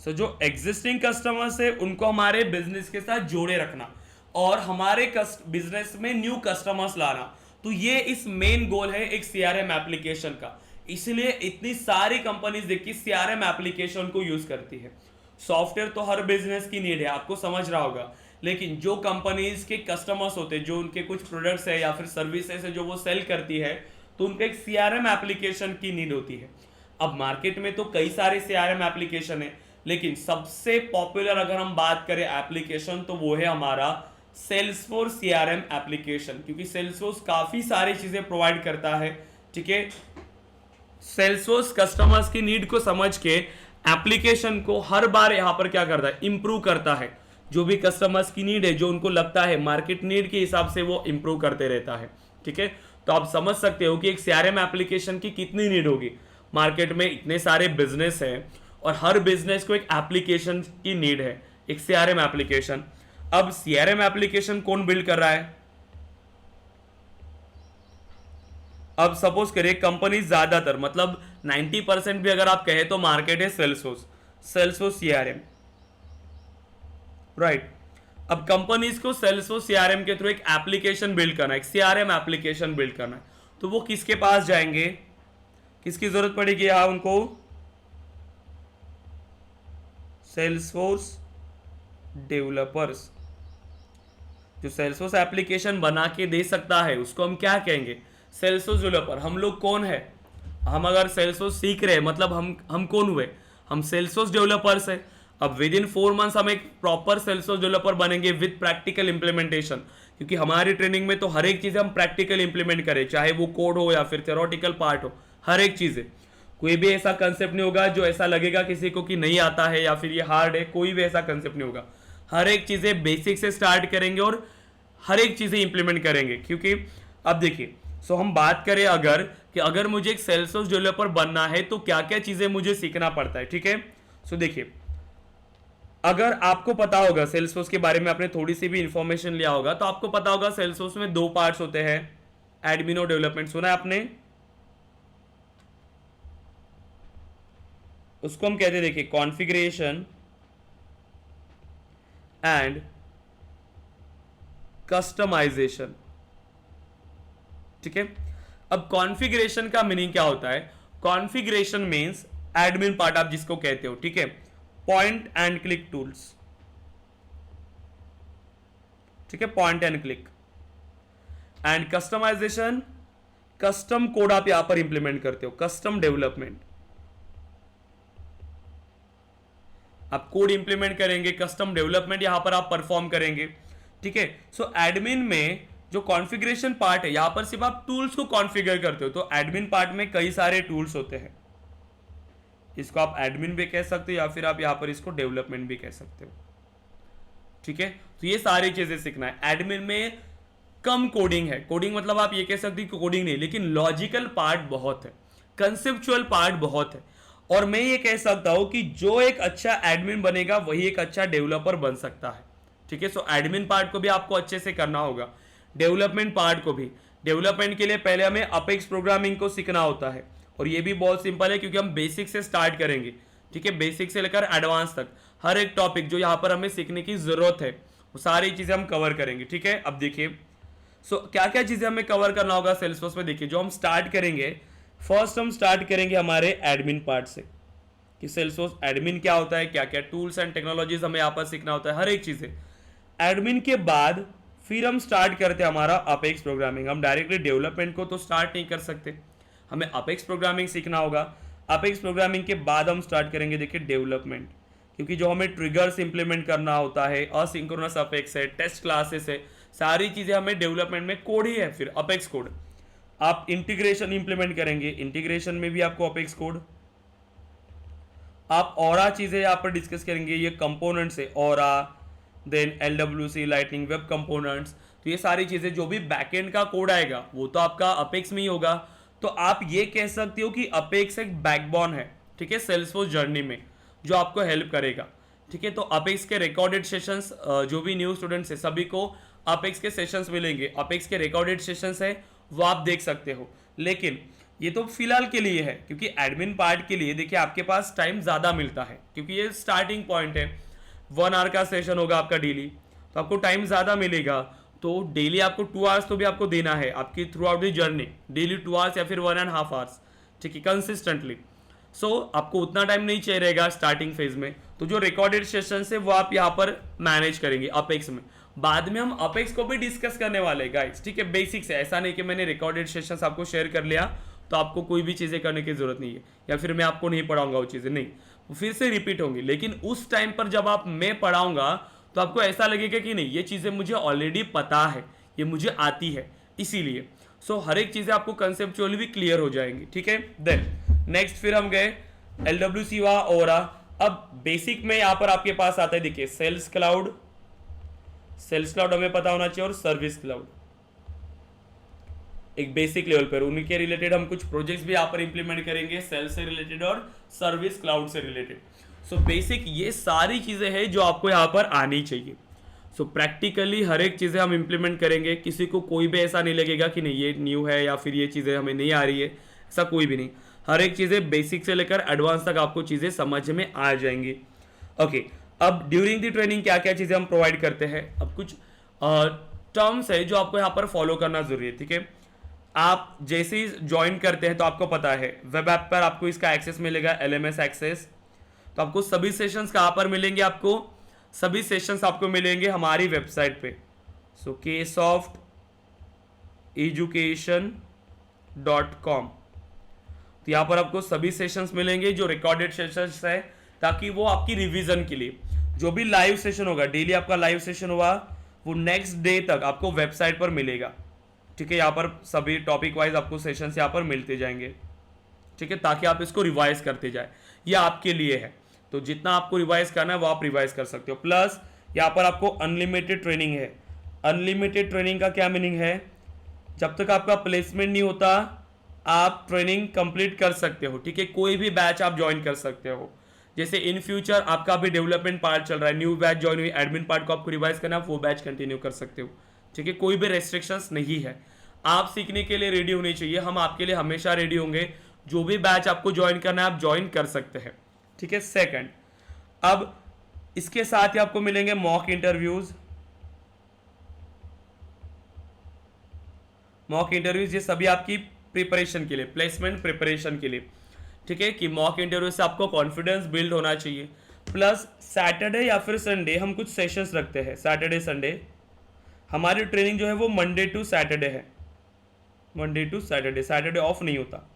सो जो एग्जिस्टिंग कस्टमर्स है उनको हमारे बिजनेस के साथ जोड़े रखना और हमारे बिजनेस में न्यू कस्टमर्स लाना। तो ये इस मेन गोल है एक सीआरएम एप्लीकेशन का। इसलिए इतनी सारी कंपनीज देखिए सीआरएम एप्लीकेशन को यूज करती है। सॉफ्टवेयर तो हर बिजनेस की नीड है, आपको समझ रहा होगा, लेकिन जो कंपनीज के कस्टमर्स होते हैं, जो उनके कुछ प्रोडक्ट्स है या फिर सर्विसेज है जो वो सेल करती है, तो उनको एक सीआरएम एप्लीकेशन की नीड होती है। अब मार्केट में तो कई सारे सीआरएम एप्लीकेशन है, लेकिन सबसे पॉपुलर अगर हम बात करें एप्लीकेशन तो वो है हमारा सेल्सफोर्स सीआरएम एप्लीकेशन, क्योंकि सेल्सफोर्स काफी सारी चीजें प्रोवाइड करता है। ठीक है, सेल्सफोर्स कस्टमर्स की नीड को समझ के एप्लीकेशन को हर बार यहां पर क्या करता है, इंप्रूव करता है। जो भी कस्टमर्स की नीड है, जो उनको लगता है मार्केट नीड के हिसाब से वो इंप्रूव करते रहता है। ठीक है, तो आप समझ सकते हो कि एक सीआरएम एप्लीकेशन की कितनी नीड होगी। मार्केट में इतने सारे बिजनेस हैं और हर बिजनेस को एक एप्लीकेशन की नीड है, एक सीआरएम एप्लीकेशन। अब सीआरएम एप्लीकेशन कौन बिल्ड कर रहा है? अब सपोज करिए कंपनी ज्यादातर मतलब 90% भी अगर आप कहे तो मार्केट है सेल्सफोर्स सीआरएम, राइट। अब कंपनीज को सेल्सफोर्स सीआरएम के थ्रू एक एप्लीकेशन बिल्ड करना है, एक सीआरएम एप्लीकेशन बिल्ड करना है, तो वो किसके पास जाएंगे, किसकी जरूरत पड़ेगी? यहां उनको सेल्सफोर्स डेवलपर्स। जो सेल्सफोर्स एप्लीकेशन बना के दे सकता है उसको हम क्या कहेंगे? Salesforce developer. हम लोग कौन है? हम अगर सेल्सफोर्स सीख रहे हैं मतलब हम कौन हुए? हम सेल्सफोर्स डेवलपर्स है। अब विद इन 4 मंथ्स हम एक प्रॉपर सेल्सफोर्स डेवलपर बनेंगे विद प्रैक्टिकल इंप्लीमेंटेशन, क्योंकि हमारी ट्रेनिंग में तो हर एक चीज हम प्रैक्टिकल इंप्लीमेंट करें, चाहे वो कोड हो या फिर थ्योरेटिकल पार्ट हो, हर एक चीज है। कोई भी ऐसा कंसेप्ट नहीं होगा जो ऐसा लगेगा किसी को कि नहीं आता है या फिर ये हार्ड है, कोई भी ऐसा कंसेप्ट नहीं होगा। हर एक चीजें बेसिक से स्टार्ट करेंगे और हर एक चीजें इंप्लीमेंट करेंगे। क्योंकि अब देखिए, सो हम बात करें अगर कि अगर मुझे एक सेल्सफोर्स डेवलपर बनना है तो क्या क्या चीजें मुझे सीखना पड़ता है। ठीक है, सो देखिए, अगर आपको पता होगा सेल्सफोर्स के बारे में, आपने थोड़ी सी भी इंफॉर्मेशन लिया होगा तो आपको पता होगा सेल्सफोर्स में 2 पार्ट्स होते हैं, एडमिन और डेवलपमेंट। सुना है आपने? उसको हम कहते हैं, देखिए, कॉन्फ़िगरेशन एंड कस्टमाइजेशन। ठीक है, अब कॉन्फ़िगरेशन का मीनिंग क्या होता है? कॉन्फ़िगरेशन मीन्स एडमिन पार्ट आप जिसको कहते हो, ठीक है, पॉइंट एंड क्लिक टूल्स, ठीक है, point and click. And customisation, custom code आप यहां पर इंप्लीमेंट करते हो, कस्टम डेवलपमेंट, आप कोड इंप्लीमेंट करेंगे, कस्टम डेवलपमेंट यहां पर आप परफॉर्म करेंगे, ठीक है। सो एडमिन में जो कॉन्फ़िगरेशन पार्ट है, यहां पर सिर्फ आप टूल्स को कॉन्फ़िगर करते हो। तो एडमिन पार्ट में कई सारे टूल्स होते हैं, इसको आप एडमिन भी कह सकते हो या फिर आप यहां पर इसको डेवलपमेंट भी कह सकते हो, ठीक है। तो ये सारी चीजें सीखना है। एडमिन में कम कोडिंग है, कोडिंग मतलब आप ये कह सकते हो कोडिंग नहीं, लेकिन लॉजिकल पार्ट बहुत है, कंसेप्चुअल पार्ट बहुत है। और मैं ये कह सकता हूं कि जो एक अच्छा एडमिन बनेगा वही एक अच्छा डेवलपर बन सकता है, ठीक है। सो एडमिन पार्ट को भी आपको अच्छे से करना होगा, डेवलपमेंट पार्ट को भी। डेवलपमेंट के लिए पहले हमें अपेक्स प्रोग्रामिंग को सीखना होता है, और ये भी बहुत सिंपल है क्योंकि हम बेसिक से स्टार्ट करेंगे, ठीक है, बेसिक से लेकर एडवांस तक हर एक टॉपिक जो यहाँ पर हमें सीखने की जरूरत है वो सारी चीजें हम कवर करेंगे, ठीक है। अब देखिए क्या क्या चीजें हमें कवर करना होगा सेल्सफोर्स में। देखिए जो हम स्टार्ट करेंगे, फर्स्ट हम स्टार्ट करेंगे हमारे एडमिन पार्ट से कि सेल्सफोर्स एडमिन क्या होता है, क्या क्या टूल्स एंड टेक्नोलॉजीज हमें यहाँ पर सीखना होता है, हर एक चीजें। एडमिन के बाद फिर हम स्टार्ट करते हैं हमारा अपेक्स प्रोग्रामिंग। हम डायरेक्टली डेवलपमेंट को तो स्टार्ट नहीं कर सकते, हमें अपेक्स प्रोग्रामिंग सीखना होगा। अपेक्स प्रोग्रामिंग के बाद हम स्टार्ट करेंगे देखिए डेवलपमेंट, क्योंकि जो हमें ट्रिगर्स इंप्लीमेंट करना होता है, असिंक्रोनस अपेक्स है, टेस्ट क्लासेस है, सारी चीजें हमें डेवलपमेंट में कोड ही है, फिर अपेक्स कोड। आप इंटीग्रेशन इंप्लीमेंट करेंगे, इंटीग्रेशन में भी आपको अपेक्स कोड। आप औरा चीजें यहाँ पर डिस्कस करेंगे, ये कंपोनेंट्स है Aura, then LWC lightning web components. तो ये सारी चीजें जो भी बैकएंड का कोड आएगा वो तो आपका अपेक्स में ही होगा। तो आप ये कह सकते हो कि अपेक्स एक बैकबोन है, ठीक है, सेल्सफोर्स जर्नी में, जो आपको हेल्प करेगा, ठीक है। तो अपेक्स के रिकॉर्डेड सेशंस, जो भी न्यू स्टूडेंट्स है सभी को अपेक्स के सेशंस मिलेंगे, अपेक्स के रिकॉर्डेड सेशंस है वो आप देख सकते हो। लेकिन ये तो फिलहाल के लिए है, क्योंकि एडमिन पार्ट के लिए देखिए आपके पास टाइम ज़्यादा मिलता है, क्योंकि ये स्टार्टिंग पॉइंट है, 1 आवर का सेशन होगा आपका डेली, तो आपको टाइम ज़्यादा मिलेगा। तो डेली आपको 2 आवर्स तो भी आपको देना है आपकी through out the journey, daily 2 hours या फिर 1.5 आवर्स, ठीक है, कंसिस्टेंटली। सो आपको उतना टाइम नहीं चाहिए रहेगा स्टार्टिंग फेज में। तो जो रिकॉर्डेड सेशन है वो आप यहाँ पर मैनेज करेंगे अपेक्स में। बाद में हम अपेक्स को भी डिस्कस करने वाले हैं गाइस, ठीक है, बेसिक्स है। ऐसा नहीं कि मैंने रिकॉर्डेड सेशंस आपको शेयर कर लिया तो आपको कोई भी चीज़ें करने की जरूरत नहीं है, या फिर मैं आपको नहीं पढ़ाऊंगा वो चीज़ें, नहीं, वो फिर से रिपीट होंगी। लेकिन उस टाइम पर जब आप मैं पढ़ाऊंगा तो आपको ऐसा लगेगा कि नहीं, ये चीज़ें मुझे ऑलरेडी पता है, ये मुझे आती है, इसीलिए सो हर एक चीज़ें आपको कंसेप्चुअली भी क्लियर हो जाएंगी, ठीक है। देन नेक्स्ट फिर हम गए LWC वा ओरा। अब बेसिक में यहाँ पर आपके पास आता है देखिए सेल्स क्लाउड, सेल्स क्लाउड हमें पता होना चाहिए, और सर्विस क्लाउड एक बेसिक लेवल पर। उनके रिलेटेड हम कुछ प्रोजेक्ट्स भी यहाँ पर इंप्लीमेंट करेंगे, सेल्स से रिलेटेड और सर्विस क्लाउड से रिलेटेड। सो बेसिक ये सारी चीजें हैं जो आपको यहाँ पर आनी चाहिए। सो प्रैक्टिकली हर एक चीजें हम इंप्लीमेंट करेंगे, किसी को कोई भी ऐसा नहीं लगेगा कि नहीं ये न्यू है या फिर ये चीजें हमें नहीं आ रही है, ऐसा कोई भी नहीं। हर एक चीजें बेसिक से लेकर एडवांस तक आपको चीजें समझ में आ जाएंगी। ओके, अब ड्यूरिंग द ट्रेनिंग क्या क्या चीजें हम प्रोवाइड करते हैं। अब कुछ टर्म्स है जो आपको यहाँ पर फॉलो करना जरूरी है, ठीक है। आप जैसे ही ज्वाइन करते हैं तो आपको पता है वेब ऐप पर आपको इसका एक्सेस मिलेगा, LMS एक्सेस। तो आपको सभी सेशंस कहाँ पर मिलेंगे, आपको सभी सेशंस आपको मिलेंगे हमारी वेबसाइट पे, सो ksoft.education.com। तो यहाँ पर आपको सभी सेशंस मिलेंगे जो रिकॉर्डेड सेशंस है, ताकि वो आपकी रिवीजन के लिए जो भी लाइव सेशन होगा, डेली आपका लाइव सेशन हुआ वो नेक्स्ट डे तक आपको वेबसाइट पर मिलेगा, ठीक है। यहाँ पर सभी टॉपिक वाइज आपको सेशंस यहाँ पर मिलते जाएंगे, ठीक है, ताकि आप इसको रिवाइज करते जाए। ये आपके लिए है, तो जितना आपको रिवाइज करना है वो आप रिवाइज कर सकते हो। प्लस यहाँ पर आपको अनलिमिटेड ट्रेनिंग है। अनलिमिटेड ट्रेनिंग का क्या मीनिंग है, जब तक आपका प्लेसमेंट नहीं होता आप ट्रेनिंग कंप्लीट कर सकते हो, ठीक है, कोई भी बैच आप ज्वाइन कर सकते हो। जैसे इन फ्यूचर आपका अभी डेवलपमेंट पार्ट चल रहा है, न्यू बैच ज्वाइन हुई, एडमिन पार्ट को आपको रिवाइज करना है, वो बैच कंटिन्यू कर सकते हो, ठीक है, कोई भी रेस्ट्रिक्शंस नहीं है। आप सीखने के लिए रेडी होने चाहिए, हम आपके लिए हमेशा रेडी होंगे। जो भी बैच आपको ज्वाइन करना है आप ज्वाइन कर सकते हैं, ठीक है। सेकंड, अब इसके साथ ही आपको मिलेंगे मॉक इंटरव्यूज। मॉक इंटरव्यूज ये सभी आपकी प्रिपरेशन के लिए, प्लेसमेंट प्रिपरेशन के लिए, ठीक है, कि मॉक इंटरव्यू से आपको कॉन्फिडेंस बिल्ड होना चाहिए। प्लस सैटरडे या फिर संडे हम कुछ सेशंस रखते हैं, सैटरडे संडे हमारी ट्रेनिंग जो है वो मंडे टू सैटरडे है, Monday to Saturday, Saturday off नहीं होता।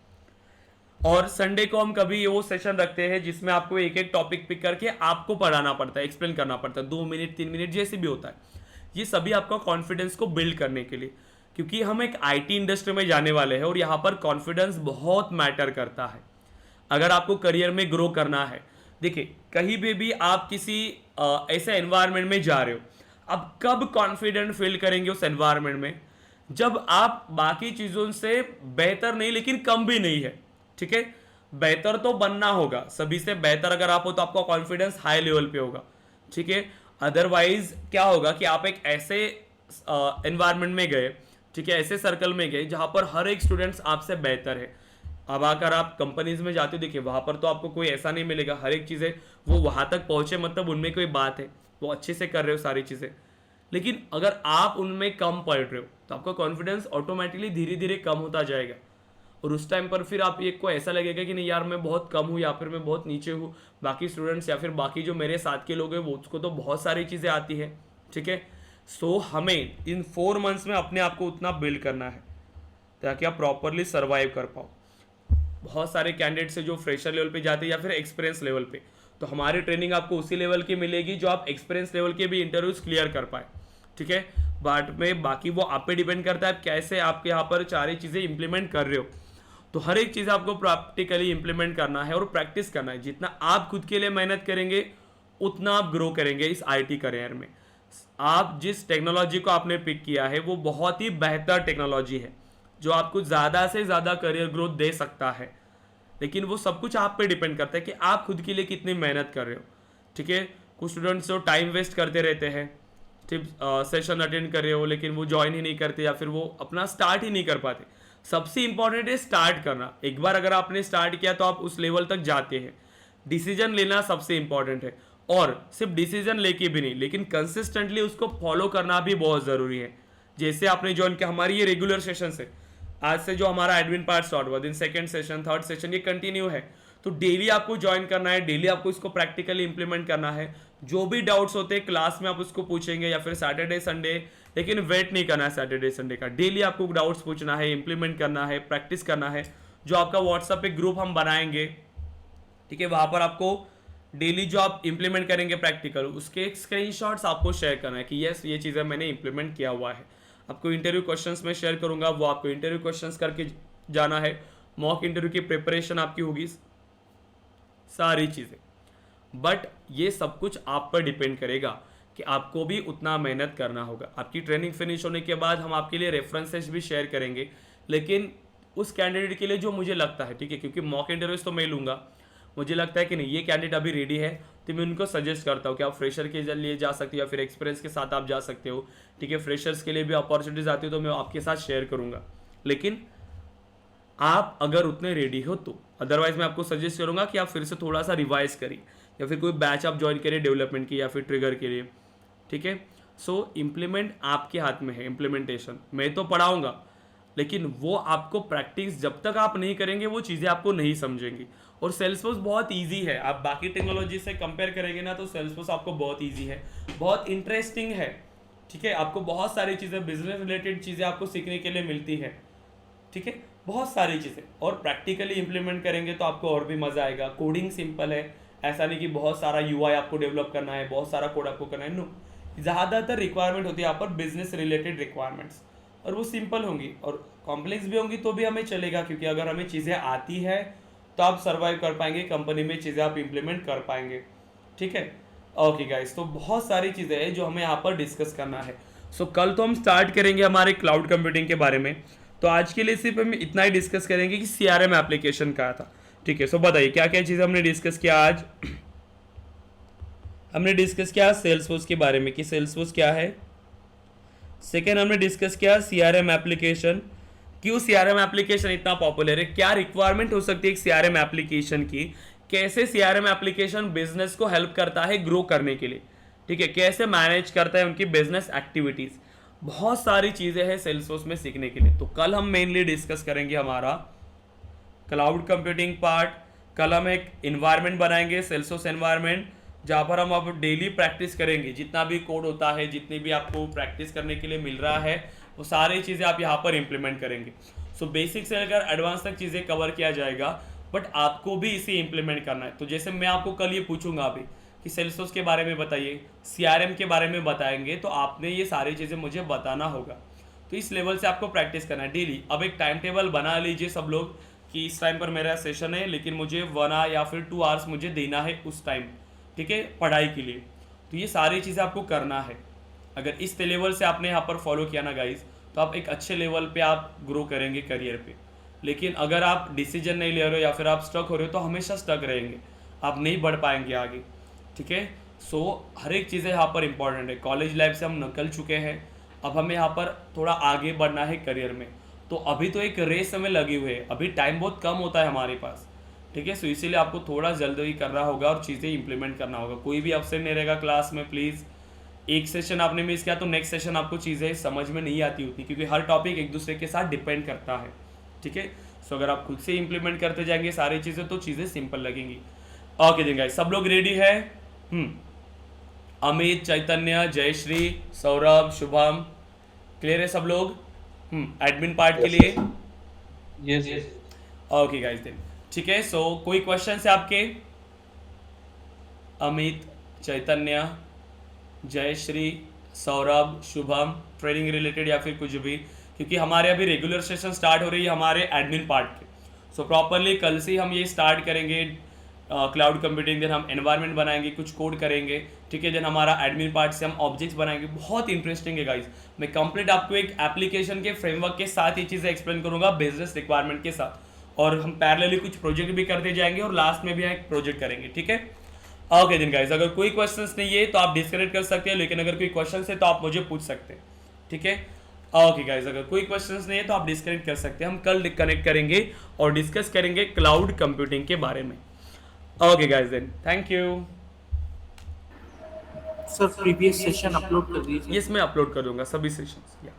और संडे को हम कभी वो सेशन रखते हैं जिसमें आपको एक एक टॉपिक पिक करके आपको पढ़ाना पड़ता है, एक्सप्लेन करना पड़ता है, 2 मिनट 3 मिनट जैसे भी होता है। ये सभी आपका कॉन्फिडेंस को बिल्ड करने के लिए, क्योंकि हम एक आईटी इंडस्ट्री में जाने वाले हैं और यहाँ पर कॉन्फिडेंस बहुत मैटर करता है अगर आपको करियर में ग्रो करना है। देखिए कहीं भी आप किसी ऐसे एनवायरनमेंट में जा रहे हो, आप कब कॉन्फिडेंट फील करेंगे उस एनवायरनमेंट में, जब आप बाकी चीज़ों से बेहतर नहीं लेकिन कम भी नहीं है, ठीक है। बेहतर तो बनना होगा, सभी से बेहतर अगर आप हो तो आपका कॉन्फिडेंस हाई लेवल पे होगा, ठीक है। अदरवाइज क्या होगा कि आप एक ऐसे एनवायरनमेंट में गए, ठीक है, ऐसे सर्कल में गए जहां पर हर एक स्टूडेंट्स आपसे बेहतर है। अब आकर आप कंपनीज में जाते हो, देखिए वहां पर तो आपको कोई ऐसा नहीं मिलेगा, हर एक चीज़ें वो वहां तक पहुंचे मतलब उनमें कोई बात है, वो अच्छे से कर रहे हो सारी चीज़ें। लेकिन अगर आप उनमें कम पढ़ रहे हो तो आपका कॉन्फिडेंस ऑटोमेटिकली धीरे धीरे कम होता जाएगा और उस टाइम पर फिर आप एक को ऐसा लगेगा कि नहीं यार मैं बहुत कम हूँ या फिर मैं बहुत नीचे हूँ, बाकी स्टूडेंट्स या फिर बाकी जो मेरे साथ के लोग हैं वो उसको तो बहुत सारी चीज़ें आती है, ठीक है। सो हमें इन 4 मंथ्स में अपने आप को उतना बिल्ड करना है ताकि आप प्रॉपरली सर्वाइव कर पाओ। बहुत सारे कैंडिडेट्स है जो फ्रेशर लेवल पे जाते हैं या फिर एक्सपीरियंस लेवल पे, तो हमारी ट्रेनिंग आपको उसी लेवल की मिलेगी जो आप एक्सपीरियंस लेवल के भी इंटरव्यूज क्लियर कर पाए, ठीक है। बट में बाकी वो आप पे डिपेंड करता है कैसे आप यहाँ पर सारी चीज़ें इंप्लीमेंट कर रहे हो। तो हर एक चीज़ आपको प्रैक्टिकली इंप्लीमेंट करना है और प्रैक्टिस करना है। जितना आप खुद के लिए मेहनत करेंगे उतना आप ग्रो करेंगे इस आईटी करियर में। आप जिस टेक्नोलॉजी को आपने पिक किया है वो बहुत ही बेहतर टेक्नोलॉजी है जो आपको ज़्यादा से ज़्यादा करियर ग्रोथ दे सकता है, लेकिन वो सब कुछ आप पे डिपेंड करता है कि आप खुद के लिए कितनी मेहनत कर रहे हो, ठीक है। कुछ स्टूडेंट्स जो टाइम वेस्ट करते रहते हैं, ठीक, सेशन अटेंड कर रहे हो लेकिन वो ज्वाइन ही नहीं करते या फिर वो अपना स्टार्ट ही नहीं कर पाते। सबसे इंपॉर्टेंट है स्टार्ट करना। एक बार अगर आपने स्टार्ट किया तो आप उस लेवल तक जाते हैं। डिसीजन लेना सबसे इंपॉर्टेंट है और सिर्फ डिसीजन लेके भी नहीं लेकिन कंसिस्टेंटली उसको फॉलो करना भी बहुत ज़रूरी है। जैसे आपने ज्वाइन किया, हमारी ये रेगुलर सेशन है, आज से जो हमारा एडमिन पार्ट स्टार्ट हुआ, दिन सेकंड सेशन थर्ड सेशन ये कंटिन्यू है, तो डेली आपको ज्वाइन करना है, डेली आपको इसको प्रैक्टिकली इंप्लीमेंट करना है। जो भी डाउट्स होते हैं क्लास में आप उसको पूछेंगे या फिर सैटरडे संडे, लेकिन वेट नहीं करना है सैटरडे संडे का। डेली आपको डाउट्स पूछना है, इंप्लीमेंट करना है, प्रैक्टिस करना है। जो आपका व्हाट्सएप पे ग्रुप हम बनाएंगे, ठीक है, वहाँ पर आपको डेली जो आप इंप्लीमेंट करेंगे प्रैक्टिकल उसके स्क्रीनशॉट्स आपको शेयर करना है कि यस ये चीज़ें मैंने इंप्लीमेंट किया हुआ है। आपको इंटरव्यू क्वेश्चंस में शेयर करूंगा, वो आपको इंटरव्यू क्वेश्चंस करके जाना है। मॉक इंटरव्यू की प्रिपरेशन आपकी होगी, सारी चीज़ें। बट ये सब कुछ आप पर डिपेंड करेगा कि आपको भी उतना मेहनत करना होगा। आपकी ट्रेनिंग फिनिश होने के बाद हम आपके लिए रेफरेंसेस भी शेयर करेंगे, लेकिन उस कैंडिडेट के लिए जो मुझे लगता है, ठीक है, क्योंकि मॉक इंटरव्यूज तो मैं लूँगा, मुझे लगता है कि नहीं ये कैंडिडेट अभी रेडी है तो मैं उनको सजेस्ट करता हूँ कि आप फ्रेशर के लिए जा सकते हो या फिर एक्सपीरियंस के साथ आप जा सकते हो, ठीक है। फ्रेशर्स के लिए भी अपॉर्चुनिटीज आती है तो मैं आपके साथ शेयर करूँगा, लेकिन आप अगर उतने रेडी हो तो। अदरवाइज मैं आपको सजेस्ट करूँगा कि आप फिर से थोड़ा सा रिवाइज करिए या फिर कोई बैच आप ज्वाइन करिए डेवलपमेंट की या फिर ट्रिगर के लिए, ठीक है। सो इम्प्लीमेंट आपके हाथ में है, इम्प्लीमेंटेशन मैं तो पढ़ाऊँगा लेकिन वो आपको प्रैक्टिस जब तक आप नहीं करेंगे वो चीज़ें आपको नहीं समझेंगी। और सेल्सफोर्स बहुत इजी है, आप बाकी टेक्नोलॉजी से कंपेयर करेंगे ना तो सेल्सफोर्स आपको बहुत इजी है, बहुत इंटरेस्टिंग है, ठीक है। आपको बहुत सारी चीज़ें बिजनेस रिलेटेड चीज़ें आपको सीखने के लिए मिलती है, ठीक है, बहुत सारी चीज़ें। और प्रैक्टिकली इंप्लीमेंट करेंगे तो आपको और भी मज़ा आएगा। कोडिंग सिंपल है, ऐसा नहीं कि बहुत सारा यूआई आपको डेवलप करना है, बहुत सारा कोड आपको करना है, नो। ज़्यादातर रिक्वायरमेंट होती है यहाँ पर बिजनेस रिलेटेड रिक्वायरमेंट्स, और वो सिंपल होंगी और कॉम्प्लेक्स भी होंगी तो भी हमें चलेगा, क्योंकि अगर हमें चीज़ें आती है तो आप सर्वाइव कर पाएंगे, कंपनी में चीज़ें आप इंप्लीमेंट कर पाएंगे, ठीक है। ओके गाइस, तो बहुत सारी चीज़ें हैं जो हमें यहाँ पर डिस्कस करना है। सो कल तो हम स्टार्ट करेंगे हमारे क्लाउड कंप्यूटिंग के बारे में, तो आज के लिए सिर्फ हम इतना ही डिस्कस करेंगे कि CRM एप्लीकेशन क्या था, ठीक है। सो बताइए क्या क्या चीज़ हमने डिस्कस किया आज। हमने डिस्कस किया सेल्सफोर्स के बारे में कि सेल्सफोर्स क्या है। सेकेंड हमने डिस्कस किया CRM एप्लीकेशन, क्यों CRM एप्लीकेशन इतना पॉपुलर है, क्या रिक्वायरमेंट हो सकती है एक CRM एप्लीकेशन की, कैसे CRM एप्लीकेशन बिजनेस को हेल्प करता है ग्रो करने के लिए, ठीक है, कैसे मैनेज करता है उनकी बिजनेस एक्टिविटीज। बहुत सारी चीज़ें हैं सेल्सफोर्स में सीखने के लिए। तो कल हम मेनली डिस्कस करेंगे हमारा क्लाउड कंप्यूटिंग पार्ट। कल हम एक इन्वायरमेंट बनाएंगे, सेल्सफोर्स एनवायरमेंट, जहाँ पर हम अब डेली प्रैक्टिस करेंगे। जितना भी कोड होता है, जितनी भी आपको प्रैक्टिस करने के लिए मिल रहा है, वो सारी चीज़ें आप यहाँ पर इंप्लीमेंट करेंगे। सो बेसिक से लेकर एडवांस तक चीज़ें कवर किया जाएगा, बट आपको भी इसे इंप्लीमेंट करना है। तो जैसे मैं आपको कल ये पूछूंगा अभी कि सेल्सफोर्स के बारे में बताइए, सीआरएम के बारे में बताएंगे, तो आपने ये सारी चीज़ें मुझे बताना होगा। तो इस लेवल से आपको प्रैक्टिस करना है डेली। अब एक टाइम टेबल बना लीजिए सब लोग कि इस टाइम पर मेरा सेशन है, लेकिन मुझे 1 आवर या फिर 2 आवर्स मुझे देना है उस टाइम, ठीक है, पढ़ाई के लिए। तो ये सारी चीज़ें आपको करना है। अगर इस लेवल से आपने यहाँ पर फॉलो किया ना गाइज, तो आप एक अच्छे लेवल पे आप ग्रो करेंगे करियर पे। लेकिन अगर आप डिसीजन नहीं ले रहे हो या फिर आप स्टक हो रहे हो, तो हमेशा स्टक रहेंगे, आप नहीं बढ़ पाएंगे आगे, ठीक है। सो हर एक चीज़ें यहाँ पर इंपॉर्टेंट है। कॉलेज लाइफ से हम निकल चुके हैं, अब हमें यहाँ पर थोड़ा आगे बढ़ना है करियर में। तो अभी तो एक रेस हमें लगी हुई है, अभी टाइम बहुत कम होता है हमारे पास, ठीक है। सो इसीलिए आपको थोड़ा जल्दी करना होगा और चीज़ें इंप्लीमेंट करना होगा। कोई भी अवसर नहीं रहेगा क्लास में, प्लीज़। एक सेशन आपने मिस किया तो नेक्स्ट सेशन आपको चीज़ें समझ में नहीं आती होती, क्योंकि हर टॉपिक एक दूसरे के साथ डिपेंड करता है, ठीक है। सो अगर आप खुद से इंप्लीमेंट करते जाएंगे सारी चीज़ें, तो चीज़ें सिंपल लगेंगी। ओके दिन गाइस, सब लोग रेडी है? अमित, चैतन्य, जयश्री, सौरभ, शुभम, क्लियर है सब लोग एडमिन पार्ट के लिए? Yes, yes. Okay guys then, ठीक है। सो कोई क्वेश्चन है आपके? अमित, चैतन्य, जयश्री, सौरभ, शुभम, ट्रेडिंग रिलेटेड या फिर कुछ भी, क्योंकि हमारे अभी रेगुलर सेशन स्टार्ट हो रही है हमारे एडमिन पार्ट के। सो प्रॉपरली कल से हम ये स्टार्ट करेंगे क्लाउड कंप्यूटिंग। देन हम एनवायरनमेंट बनाएंगे, कुछ कोड करेंगे, ठीक है। देन हमारा एडमिन पार्ट से हम ऑब्जेक्ट्स बनाएंगे। बहुत इंटरेस्टिंग है गाइस। मैं कंप्लीट आपको एक एप्लीकेशन के फ्रेमवर्क के साथ ये चीज़ें एक्सप्लेन करूंगा, बिजनेस रिक्वायरमेंट के साथ, और हम पैरेलली कुछ प्रोजेक्ट भी करते जाएंगे और लास्ट में भी एक प्रोजेक्ट करेंगे, ठीक है। ओके दिन गाइस, अगर कोई क्वेश्चंस नहीं है तो आप डिस्कनेक्ट कर सकते हैं, लेकिन अगर कोई क्वेश्चन है तो आप मुझे पूछ सकते हैं, ठीक है। ओके गाइस, अगर कोई क्वेश्चंस नहीं है तो आप डिस्कनेक्ट कर सकते हैं। हम कल कनेक्ट करेंगे और डिस्कस करेंगे क्लाउड कंप्यूटिंग के बारे में। Okay guys then, thank you. Sir previous session upload कर दीजिए। यस, मैं अपलोड कर दूंगा सभी सेशंस। या